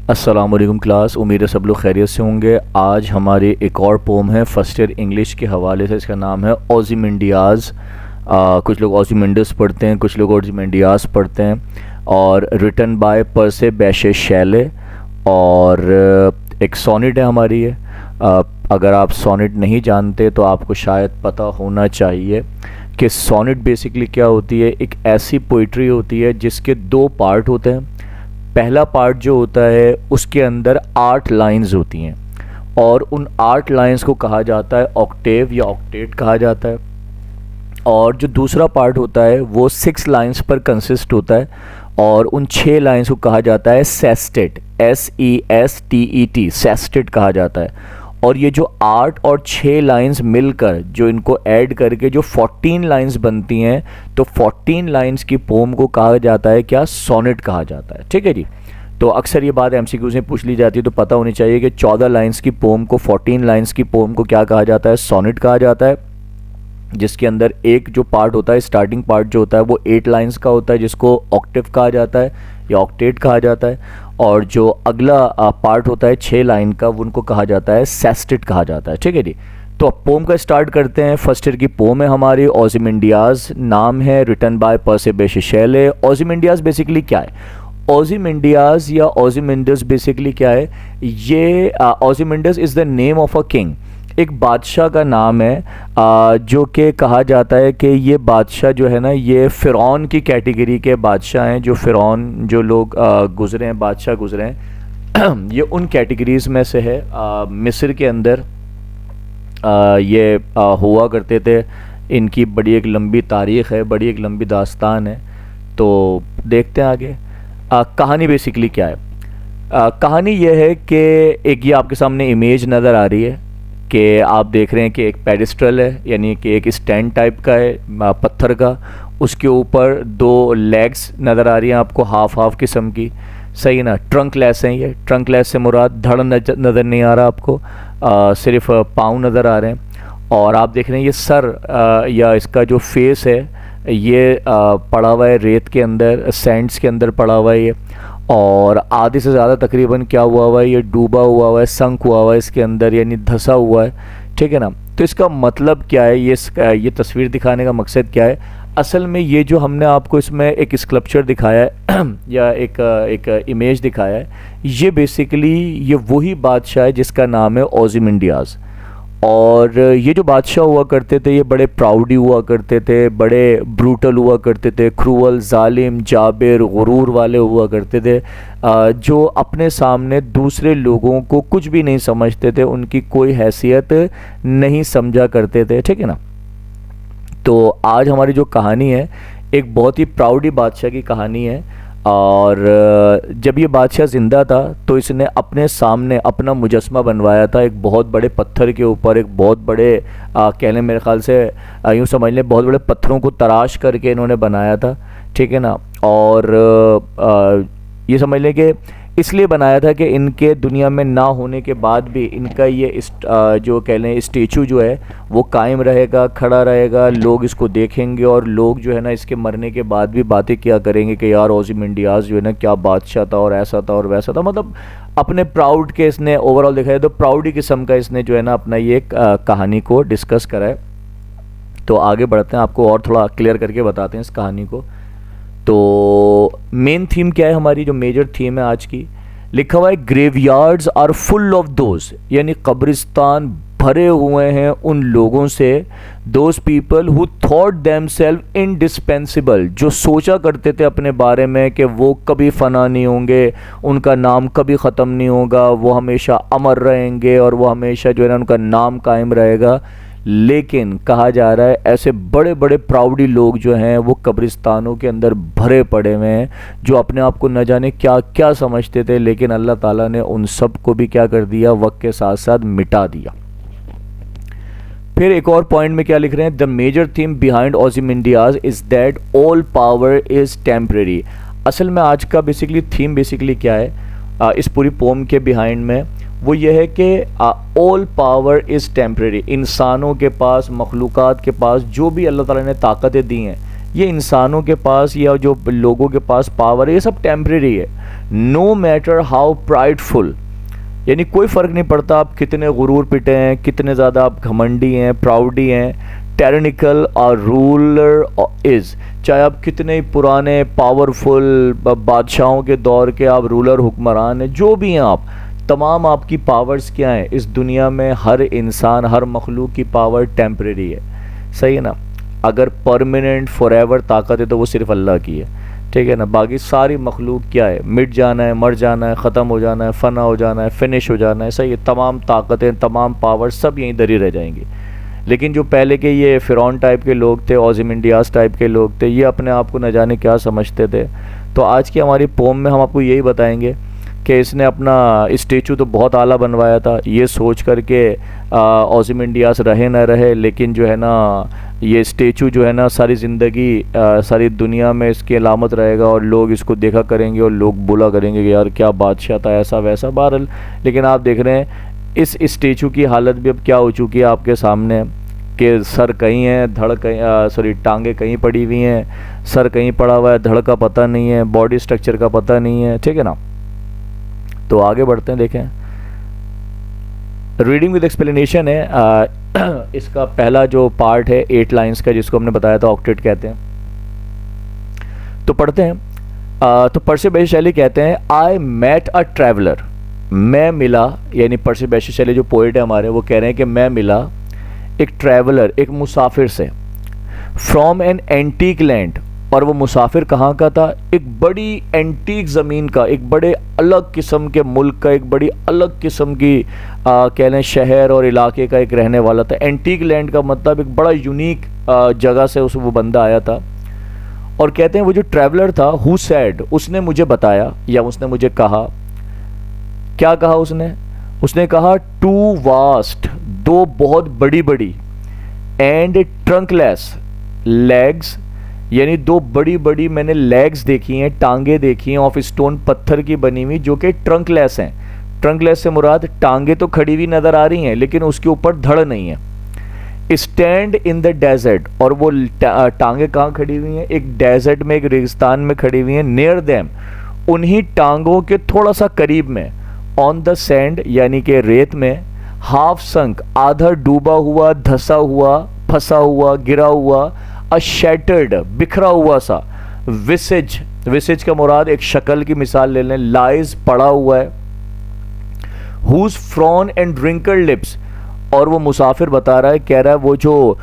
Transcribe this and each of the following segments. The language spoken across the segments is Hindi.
अस्सलाम वालेकुम क्लास, उम्मीद है सब लोग खैरियत से होंगे। आज हमारी एक और पोम है फर्स्ट ईयर इंग्लिश के हवाले से। इसका नाम है ओज़िमंडियाज़। कुछ लोग ओज़िमंडस पढ़ते हैं, कुछ लोग ओज़िमंडियाज़ पढ़ते हैं। और written by Percy Bysshe Shelley. और एक सोनेट है हमारी ये। अगर आप सोनेट नहीं जानते तो आपको शायद पता होना चाहिए कि सोनेट बेसिकली क्या होती है। एक ऐसी पोइट्री होती है जिसके दो पार्ट होते हैं। पहला पार्ट जो होता है उसके अंदर 8 लाइंस होती हैं और उन 8 लाइंस को कहा जाता है ऑक्टेव या ऑक्टेट कहा जाता है। और जो दूसरा पार्ट होता है वो 6 लाइंस पर कंसिस्ट होता है और उन 6 लाइंस को कहा जाता है सेस्टेट, SESTET, सेस्टेट कहा जाता है। और ये जो 8 और 6 लाइंस मिलकर जो इनको ऐड करके जो 14 लाइंस बनती हैं, तो 14 लाइंस की पोम को कहा जाता है क्या, सोनेट कहा जाता है। ठीक है जी। तो अक्सर ये बात एमसीक्यूज़ में पूछ ली जाती है, तो पता होनी चाहिए कि 14 लाइंस की पोम को, 14 लाइंस की पोम को क्या कहा जाता है, सोनेट कहा जाता है। जिसके अंदर एक जो पार्ट होता है, स्टार्टिंग पार्ट जो होता है वो 8 लाइंस का होता है जिसको ऑक्टेव कहा जाता है या ऑक्टेट कहा जाता है। और जो अगला पार्ट होता है 6 लाइन का, वो उनको कहा जाता है सेस्टेट कहा जाता है। ठीक है जी। तो अब पोम का स्टार्ट करते हैं। फर्स्ट ईयर की पोम है हमारी, ओज़िमंडियाज़ नाम है, written by Percy Bysshe Shelley. Ozymandias basically क्या है? ओज़िमंडियाज़ या ओज़िमंडस बेसिकली क्या है? ये Ozymandias is the name of a king, एक बादशाह का नाम है जो कि कहा जाता है कि ये बादशाह जो है ना, ये फ़िरौन की कैटेगरी के बादशाह हैं। जो फ़िरौन जो लोग गुज़रे हैं, बादशाह गुज़रे हैं, ये उन कैटेगरीज़ में से है। मिस्र के अंदर ये हुआ करते थे। इनकी बड़ी एक लंबी तारीख़ है, बड़ी एक लंबी दास्तान है। तो देखते हैं आगे। कहानी बेसिकली क्या है? कहानी ये है कि एक, ये आपके सामने इमेज नज़र आ रही है कि आप देख रहे हैं कि एक पेडिस्ट्रल है, यानी कि एक स्टैंड टाइप का है पत्थर का। उसके ऊपर 2 लेग्स नज़र आ रही हैं आपको, हाफ हाफ किस्म की, सही ना। ट्रंक लेस हैं ये। ट्रंक लेस से मुराद धड़ नज़र नहीं आ रहा आपको, सिर्फ पाँव नज़र आ रहे हैं। और आप देख रहे हैं ये सर या इसका जो फेस है ये पड़ा हुआ है रेत के अंदर, सैंड्स के अंदर पड़ा हुआ है ये। और आधे से ज़्यादा तकरीबन क्या हुआ है, ये डूबा हुआ है, संक हुआ है इसके अंदर, यानी धंसा हुआ है। ठीक है ना। तो इसका मतलब क्या है, ये तस्वीर दिखाने का मकसद क्या है? असल में ये जो हमने आपको इसमें एक स्कल्पचर दिखाया है या एक इमेज दिखाया है, ये बेसिकली ये वही बादशाह है जिसका नाम है ओज़िमंडियाज़। और ये जो बादशाह हुआ करते थे ये बड़े प्राउडी हुआ करते थे, बड़े ब्रूटल हुआ करते थे, क्रूअल, जालिम, जाबिर, गुरूर वाले हुआ करते थे, जो अपने सामने दूसरे लोगों को कुछ भी नहीं समझते थे, उनकी कोई हैसियत नहीं समझा करते थे। ठीक है ना। तो आज हमारी जो कहानी है एक बहुत ही प्राउडी बादशाह की कहानी है। और जब ये बादशाह ज़िंदा था तो इसने अपने सामने अपना मुजस्मा बनवाया था एक बहुत बड़े पत्थर के ऊपर, एक बहुत बड़े कहने मेरे ख़्याल से यूँ समझ लें बहुत बड़े पत्थरों को तराश करके इन्होंने बनाया था। ठीक है ना। और ये समझ लें कि इसलिए बनाया था कि इनके दुनिया में ना होने के बाद भी इनका ये जो कह लें स्टेचू जो है वो कायम रहेगा, खड़ा रहेगा। लोग इसको देखेंगे और लोग जो है ना इसके मरने के बाद भी बातें किया करेंगे कि यार ओज़िमंडियाज़ जो है ना क्या बादशाह था और ऐसा था और वैसा था। मतलब अपने प्राउड के इसने ओवरऑल देखा जाए तो प्राउडी किस्म का इसने जो है ना अपना ये कहानी को डिस्कस करा है। तो आगे बढ़ते हैं, आपको और थोड़ा क्लियर करके बताते हैं इस कहानी को। तो मेन थीम क्या है हमारी, जो मेजर थीम है आज की, लिखा हुआ है graveyards are full of those, यानी कब्रिस्तान भरे हुए हैं उन लोगों से, those people who thought themselves indispensable, जो सोचा करते थे अपने बारे में कि वो कभी फना नहीं होंगे, उनका नाम कभी ख़त्म नहीं होगा, वो हमेशा अमर रहेंगे और वो हमेशा जो है ना उनका नाम कायम रहेगा। लेकिन कहा जा रहा है ऐसे बड़े बड़े प्राउडी लोग जो हैं वो कब्रिस्तानों के अंदर भरे पड़े हुए हैं, जो अपने आप को न जाने क्या क्या समझते थे, लेकिन अल्लाह ताला ने उन सब को भी क्या कर दिया, वक्त के साथ साथ मिटा दिया। फिर एक और पॉइंट में क्या लिख रहे हैं, the major theme behind Ozymandias is that all power is temporary. असल में आज का बेसिकली थीम बेसिकली क्या है इस पूरी पोम के बिहाइंड में, वो ये है कि ऑल पावर इज़ टेम्परेरी। इंसानों के पास, मखलूक़ात के पास जो भी अल्लाह ताला ने ताकतें दी हैं, ये इंसानों के पास या जो लोगों के पास पावर है ये सब टेम्परेरी है। नो मैटर हाउ प्राइडफुल, यानी कोई फ़र्क नहीं पड़ता आप कितने गुरूर पिटे हैं, कितने ज़्यादा आप घमंडी हैं, प्राउडी हैं, टेरनिकल और रूलर इज़, चाहे आप कितने पुराने पावरफुल बादशाहों के दौर के आप रूलर हुक्मरान हैं, जो भी हैं आप, तमाम आपकी पावर्स क्या हैं इस दुनिया में, हर इंसान हर मखलूक की पावर टेम्परेरी है, सही है ना। अगर परमानेंट फॉरएवर ताकत है तो वो सिर्फ अल्लाह की है, ठीक है ना। बाकी सारी मखलूक क्या है, मिट जाना है, मर जाना है, ख़त्म हो जाना है, फना हो जाना है, फिनिश हो जाना है, सही है। तमाम ताकतें, तमाम पावर सब यहीं दरी रह जाएंगी। लेकिन जो पहले के ये फ़िरौन टाइप के लोग थे, ओज़िमंडियास टाइप के लोग थे, ये अपने आप को न जाने क्या समझते थे। तो आज की हमारी पोम में हम आपको यही बताएंगे कि इसने अपना स्टेचू तो बहुत आला बनवाया था, ये सोच कर के ओज़िमंडियास रहे न रहे, लेकिन जो है ना ये स्टेचू जो है ना सारी ज़िंदगी सारी दुनिया में इसकी अलामत रहेगा और लोग इसको देखा करेंगे और लोग बोला करेंगे कि यार क्या बादशाह था, ऐसा वैसा। बहरहाल लेकिन आप देख रहे हैं इस स्टेचू की हालत भी अब क्या हो चुकी है आपके सामने, कि सर कहीं है, धड़ कहीं, सॉरी टांगे कहीं पड़ी हुई हैं, सर कहीं पड़ा हुआ है, धड़ का पता नहीं है, बॉडी स्ट्रक्चर का पता नहीं है, ठीक है ना। तो आगे बढ़ते हैं, देखें रीडिंग विद एक्सप्लेनेशन है। इसका पहला जो पार्ट है 8 लाइंस का, जिसको हमने बताया था ऑक्टेट कहते हैं। तो पढ़ते हैं। तो पर्सी bysshe शैली कहते हैं आई मेट अ ट्रैवलर, मैं मिला, यानी पर्सी bysshe शैली जो पोइट है हमारे, वो कह रहे हैं कि मैं मिला एक ट्रैवलर, एक मुसाफिर से, फ्रॉम एन एंटीक लैंड, और वो मुसाफिर कहाँ का था, एक बड़ी एंटीक ज़मीन का, एक बड़े अलग किस्म के मुल्क का, एक बड़ी अलग किस्म की कह लें शहर और इलाके का एक रहने वाला था। एंटीक लैंड का मतलब एक बड़ा यूनिक जगह से वो बंदा आया था। और कहते हैं वो जो ट्रैवलर था, हु सैड, उसने मुझे बताया या उसने मुझे कहा, क्या कहा उसने कहा टू वास्ट, दो बहुत बड़ी बड़ी, एंड ट्रंकलेस लेग्स, यानी दो बड़ी बड़ी मैंने लेग्स देखी हैं, टांगे देखी हैं, ऑफ स्टोन, पत्थर की बनी हुई, जो कि ट्रंकलेस हैं। ट्रंकलेस से मुराद टांगे तो खड़ी हुई नज़र आ रही हैं लेकिन उसके ऊपर धड़ नहीं है। स्टैंड इन द डेजर्ट, और वो टांगे कहाँ खड़ी हुई हैं, एक डेजर्ट में, एक रेगिस्तान में खड़ी हुई हैं। नियर देम, उन्हीं टांगों के थोड़ा सा करीब में, ऑन द सैंड, यानी कि रेत में, हाफ संक, आधा डूबा हुआ, धसा हुआ, फंसा हुआ, गिरा हुआ, अ शैटर्ड, बिखरा हुआ सा, विसेज, विसेज का मुराद एक शक्ल की मिसाल ले लें, लाइज, पड़ा हुआ है, whose frown and wrinkled lips, और वो मुसाफिर बता रहा है, कह रहा है वो जो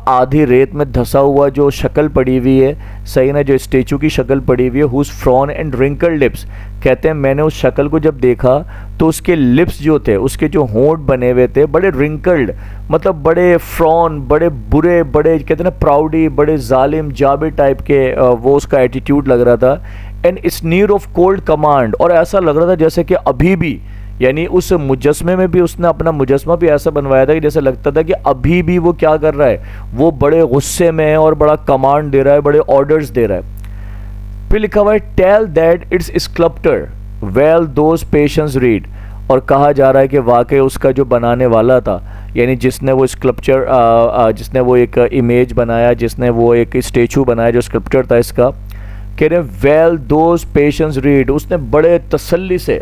आधी रेत में धसा हुआ जो शक्ल पड़ी हुई है, सही ना, जो स्टेचू की शक्ल पड़ी हुई है, whose frown and wrinkled lips, कहते हैं मैंने उस शक्ल को जब देखा तो उसके लिप्स जो थे, उसके जो होंठ बने हुए थे बड़े रिंकल्ड, मतलब बड़े फ्रॉन, बड़े बुरे, बड़े कहते हैं ना प्राउडी, बड़े जालिम जाबे टाइप के वो उसका एटीट्यूड लग रहा था। And sneer of cold command, और ऐसा लग रहा था जैसे कि अभी भी, यानी उस मुजस्मे में भी उसने अपना मुजस्मा भी ऐसा बनवाया था कि जैसे लगता था कि अभी भी वो क्या कर रहा है, वो बड़े गुस्से में है और बड़ा कमांड दे रहा है, बड़े ऑर्डर्स दे रहा है। फिर लिखा हुआ है tell that its sculptor well those passions read, और कहा जा रहा है कि वाकई उसका जो बनाने वाला था, यानी जिसने वो स्कल्पचर, जिसने वो एक इमेज बनाया, जिसने वो एक स्टेचू बनाया, जो स्कल्पचर था इसका, कह रहे वेल दोज पेशेंस रीड, उसने बड़े तसल्ली से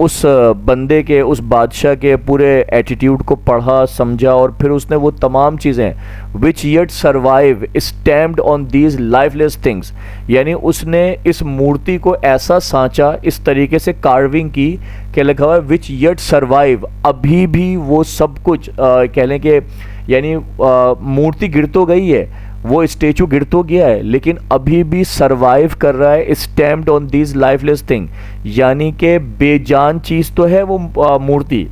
उस बंदे के, उस बादशाह के पूरे एटीट्यूड को पढ़ा, समझा, और फिर उसने वो तमाम चीज़ें which yet survive stamped on these lifeless things, यानी उसने इस मूर्ति को ऐसा सांचा, इस तरीके से कार्विंग की कि लिखा हुआ है विच येट सर्वाइव, अभी भी वो सब कुछ कह लें कि, यानी मूर्ति गिर तो गई है, वो स्टेचू गिर तो गया है, लेकिन अभी भी सरवाइव कर रहा है, stamped on these lifeless thing, यानी कि बेजान चीज़ तो है वो मूर्ति,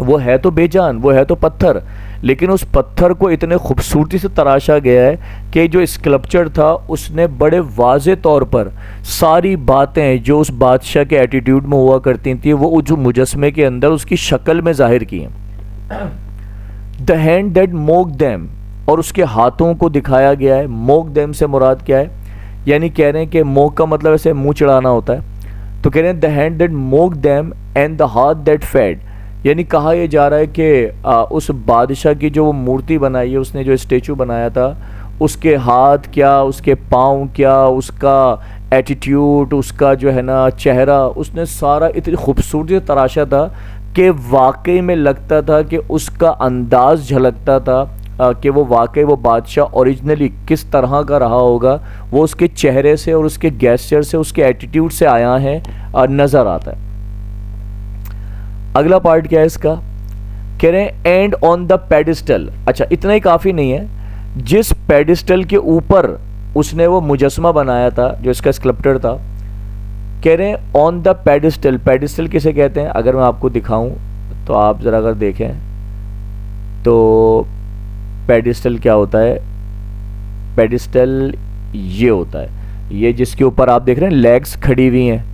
वो है तो बेजान, वो है तो पत्थर, लेकिन उस पत्थर को इतने खूबसूरती से तराशा गया है कि जो स्कल्पचर था उसने बड़े वाज़े तौर पर सारी बातें जो उस बादशाह के एटीट्यूड में हुआ करती थी वो जो मुजस्मे के अंदर उसकी शक्ल में जाहिर की हैं। The hand that mock them, और उसके हाथों को दिखाया गया है। मोक देम से मुराद क्या है, यानी कह रहे हैं कि मोक का मतलब ऐसे मुंह चढ़ाना होता है, तो कह रहे हैं the hand that mock them and the हाथ दैट फेड, यानी कहा यह जा रहा है कि उस बादशाह की जो मूर्ति बनाई है, उसने जो स्टेचू बनाया था, उसके हाथ क्या, उसके पाँव क्या, उसका एटीट्यूड, उसका जो है ना चेहरा, उसने सारा इतनी खूबसूरती से तराशा था कि वाकई में लगता था कि उसका अंदाज़ झलकता था कि वो वाकई वो बादशाह ओरिजिनली किस तरह का रहा होगा। वो उसके चेहरे से और उसके गेस्चर से, उसके एटीट्यूड से आया है नज़र आता है। अगला पार्ट क्या है इसका, कह रहे हैं एंड ऑन द पेडिस्टल। अच्छा, इतना ही काफ़ी नहीं है, जिस पेडिस्टल के ऊपर उसने वो मुजस्मा बनाया था, जो इसका स्कल्प्टर था, कह रहे हैं ऑन द पेडिस्टल। पेडिस्टल किसे कहते हैं अगर मैं आपको दिखाऊं तो आप ज़रा अगर देखें तो पेडिस्टल क्या होता है, पेडिस्टल ये होता है, ये जिसके ऊपर आप देख रहे हैं लेग्स खड़ी हुई हैं,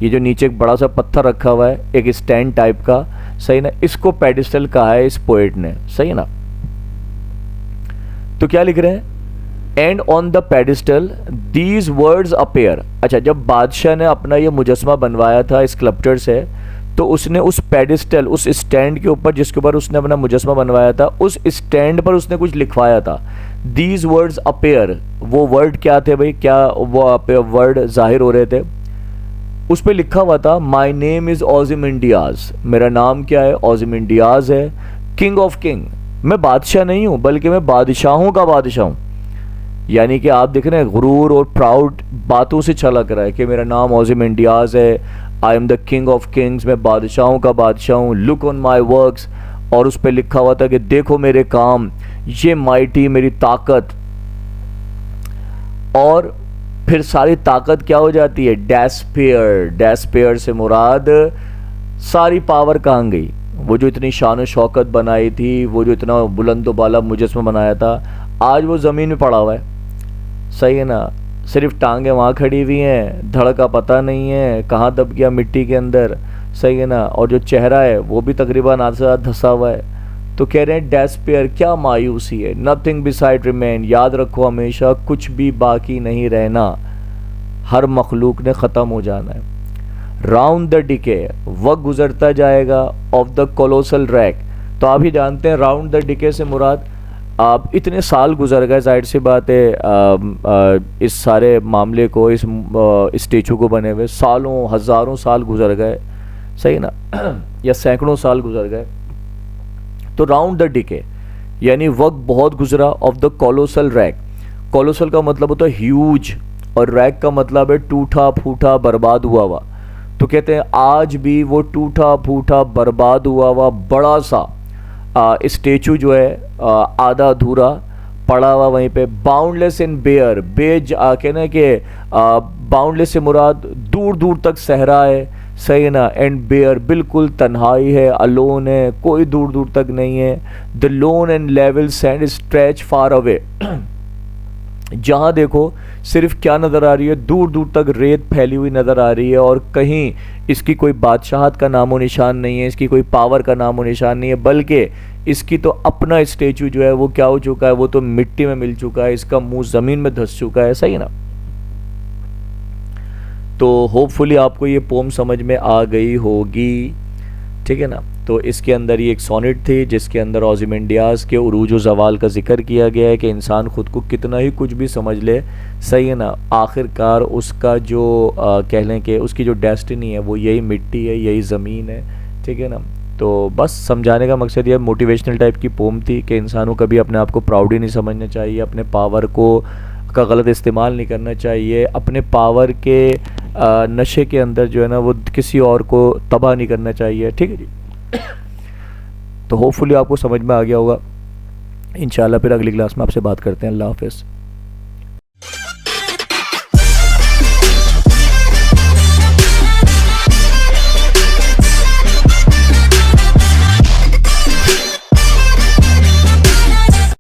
ये जो नीचे एक बड़ा सा पत्थर रखा हुआ है एक स्टैंड टाइप का, सही ना, इसको पेडिस्टल कहा है इस पोएट ने, सही है ना। तो क्या लिख रहे हैं, and on the pedestal these words appear. अच्छा, जब बादशाह ने अपना ये मुजस्मा बनवाया था स्कल्प्चर से, तो उसने उस पेडिस्टल, उस स्टैंड के ऊपर जिसके ऊपर उसने अपना मुजस्मा बनवाया था, उस स्टैंड पर उसने कुछ लिखवाया था, दीज वर्ड्स अपेयर। वो वर्ड क्या थे भाई, क्या वो वर्ड जाहिर हो रहे थे, उस पर लिखा हुआ था माई नेम इज़ ओज़िमंडियाज़, मेरा नाम क्या है, ओज़िमंडियाज़ है, किंग ऑफ किंग, मैं बादशाह नहीं हूँ बल्कि मैं बादशाहों का बादशाह हूँ। यानी कि आप देख रहे हैं गुरूर और प्राउड बातों से छलक रहा है कि मेरा नाम ओज़िमंडियाज़ है, I am the king of Kings, मैं बादशाहों का बादशाह हूँ, लुक ऑन माई वर्क्स। और उस पर लिखा हुआ था कि देखो मेरे काम, ये माइटी मेरी ताकत। और फिर सारी ताकत क्या हो जाती है, डैस्पेयर। डैस्पेयर से मुराद सारी पावर कहाँ गई, वो जो इतनी शान शौकत बनाई थी, वो जो इतना बुलंद बाला मुजस्मा बनाया था, आज वो ज़मीन में पड़ा हुआ है, सही है ना। सिर्फ टांगें वहाँ खड़ी हुई हैं, धड़ का पता नहीं है, कहाँ दब गया मिट्टी के अंदर, सही है ना। और जो चेहरा है वो भी तकरीबन आधे से ज़्यादा धंसा हुआ है। तो कह रहे हैं डेस्पेयर, क्या मायूसी है, नथिंग बिसाइड रिमेन, याद रखो हमेशा कुछ भी बाकी नहीं रहना, हर मखलूक ने ख़त्म हो जाना है। राउंड द डिके, वक्त गुजरता जाएगा, ऑफ द कोलोसल रैक। तो आप ही जानते हैं राउंड द डिके से मुराद, आप इतने साल गुजर गए, जाहिर सी बात है इस सारे मामले को, इस स्टेचू को बने हुए सालों हज़ारों साल गुजर गए, सही ना, या सैकड़ों साल गुजर गए। तो राउंड द डिके यानी वक्त बहुत गुजरा, of the colossal rack. Colossal का मतलब होता है ह्यूज, और रैक का मतलब है टूटा फूटा बर्बाद हुआ हुआ। तो कहते हैं आज भी वो टूटा फूटा बर्बाद हुआ हुआ बड़ा सा स्टेचू जो है आधा अधूरा पड़ा हुआ वहीं पे। बाउंडलेस इन बेयर, कहना कि बाउंडलेस से मुराद दूर दूर तक सहरा है, सही है ना। एंड बेयर, बिल्कुल तन्हाई है, अलोन है, कोई दूर दूर तक नहीं है। The loan and level sand stretch far away, जहाँ देखो सिर्फ क्या नज़र आ रही है, दूर दूर तक रेत फैली हुई नज़र आ रही है, और कहीं इसकी कोई बादशाहत का नामो निशान नहीं है, इसकी कोई पावर का नामो निशान नहीं है, बल्कि इसकी तो अपना स्टेचू जो है वो क्या हो चुका है, वो तो मिट्टी में मिल चुका है, इसका मुंह ज़मीन में धंस चुका है, सही है ना। तो होपफुली आपको ये पोम समझ में आ गई होगी, ठीक है ना। तो इसके अंदर ये एक सोनेट थी जिसके अंदर ओज़िमंडियाज़ के उरूज व ज़वाल का जिक्र किया गया है कि इंसान ख़ुद को कितना ही कुछ भी समझ ले, सही है ना, आखिरकार उसका जो कह लें कि उसकी जो डेस्टिनी है वो यही मिट्टी है, यही ज़मीन है, ठीक है ना। तो बस समझाने का मकसद ये मोटिवेशनल टाइप की पोम थी कि इंसानों कभी अपने आप को प्राउड ही नहीं समझना चाहिए, अपने पावर को का गलत इस्तेमाल नहीं करना चाहिए, अपने पावर के नशे के अंदर जो है ना वो किसी और को तबाह नहीं करना चाहिए, ठीक है जी। तो होपफुली आपको समझ में आ गया होगा। इंशाल्लाह फिर अगली क्लास में आपसे बात करते हैं। अल्लाह हाफ़िज़।